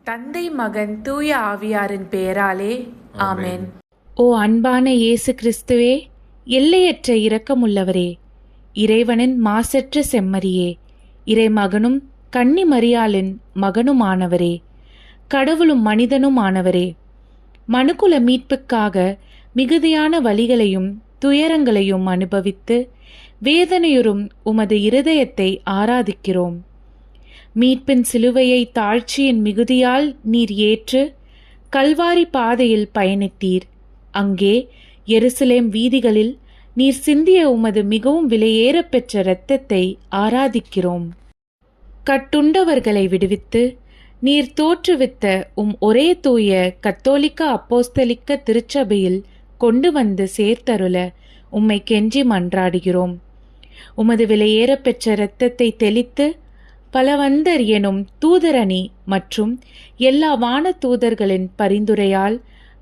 தந்தை மகன் தூய ஆவியாரின் பெயராலே ஆமென். ஓ அன்பான இயேசு கிறிஸ்துவே, எல்லையற்ற இரக்கமுள்ளவரே, இறைவனின் மாசற்ற செம்மறியே, இறைமகனும் கன்னி மரியாளின் மகனுமானவரே, கடவுளும் மனிதனுமானவரே, மனுக்குல மீட்புக்காக மிகுதியான வலிகளையும் துயரங்களையும் அனுபவித்து வேதனையுறும் உமது இருதயத்தை ஆராதிக்கிறோம். மீட்பின் சிலுவையை தாழ்ச்சியின் மிகுதியால் நீர் ஏற்று கல்வாரி பாதையில் பயணித்தீர். அங்கே எருசலேம் வீதிகளில் நீர் சிந்திய உமது மிகவும் விலையேறப் பெற்ற இரத்தத்தை ஆராதிக்கிறோம். கட்டுண்டவர்களை விடுவித்து நீர் தோற்றுவித்த ஒரே தூய கத்தோலிக்க அப்போஸ்தலிக்க திருச்சபையில் கொண்டு வந்து சேர்த்தருள உம்மை கெஞ்சி மன்றாடுகிறோம். உமது விலையேறப் பெற்ற இரத்தத்தை தெளித்து பலவந்தர் எனும் தூதரணி மற்றும் எல்லா வான தூதர்களின் பரிந்துரையால்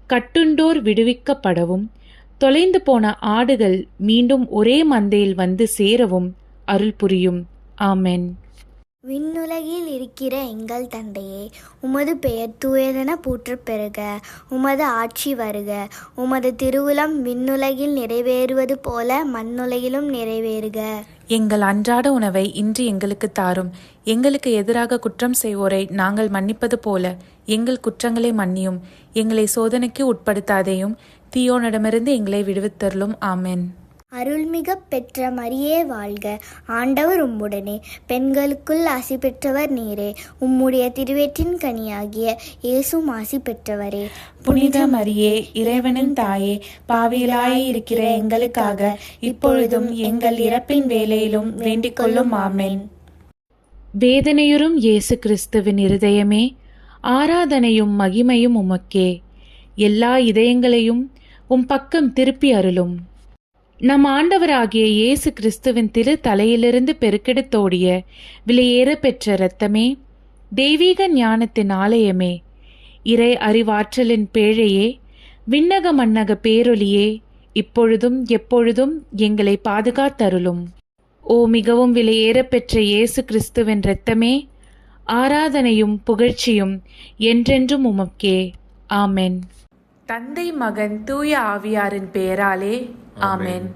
கட்டுண்டோர் விடுவிக்கப்படவும் தொலைந்து போன ஆடுகள் மீண்டும் ஒரே மந்தையில் வந்து சேரவும் அருள் புரியும். ஆமென். விண்ணுலகில் இருக்கிற எங்கள் தந்தையே, உமது பெயர் தூயதென போற்றப் பெறுக. உமது ஆட்சி வருக. உமது திருவுளம் விண்ணுலகில் நிறைவேறுவது போல மண்ணுலகிலும் நிறைவேறுக. எங்கள் அன்றாட உணவை இன்று எங்களுக்கு தாரும். எங்களுக்கு எதிராக குற்றம் செய்வோரை நாங்கள் மன்னிப்பது போல எங்கள் குற்றங்களை மன்னியும். எங்களை சோதனைக்கு உட்படுத்தாதேயும், தீயோனிடமிருந்து எங்களை விடுவித்தருளும். ஆமென். அருள்மிக பெற்ற மரியே வாழ்க. ஆண்டவர் உம்முடனே, பெண்களுக்குள் ஆசி பெற்றவர் நீரே. உம்முடைய திருவேற்றின் கனியாகிய இயேசுவும் ஆசி பெற்றவரே. புனித மரியே, இறைவனின் தாயே, பாவிகளாய் இருக்கிற எங்களுக்காக இப்பொழுதும் எங்கள் இறப்பின் வேளையிலும் வேண்டிக் கொள்ளும். ஆமென். வேதனையுறும் இயேசு கிறிஸ்துவின் இருதயமே, ஆராதனையும் மகிமையும் உமக்கே. எல்லா இதயங்களையும் பக்கம் திருப்பி அருளும். நம் ஆண்டவராகிய இயேசு கிறிஸ்துவின் திரு தலையிலிருந்து பெருக்கெடுத்தோடிய விலையேற பெற்ற இரத்தமே, தெய்வீக ஞானத்தின் ஆலயமே, இறை அறிவாற்றலின் பேழையே, விண்ணக மன்னக பேரொலியே, இப்பொழுதும் எப்பொழுதும் எங்களை பாதுகாத்தருளும். ஓ மிகவும் விலையேற பெற்ற இயேசு கிறிஸ்துவின் இரத்தமே, ஆராதனையும் புகழ்ச்சியும் என்றென்றும் உமக்கே. ஆமென். தந்தை மகன் தூய ஆவியாரின் பெயராலே ஆமென்.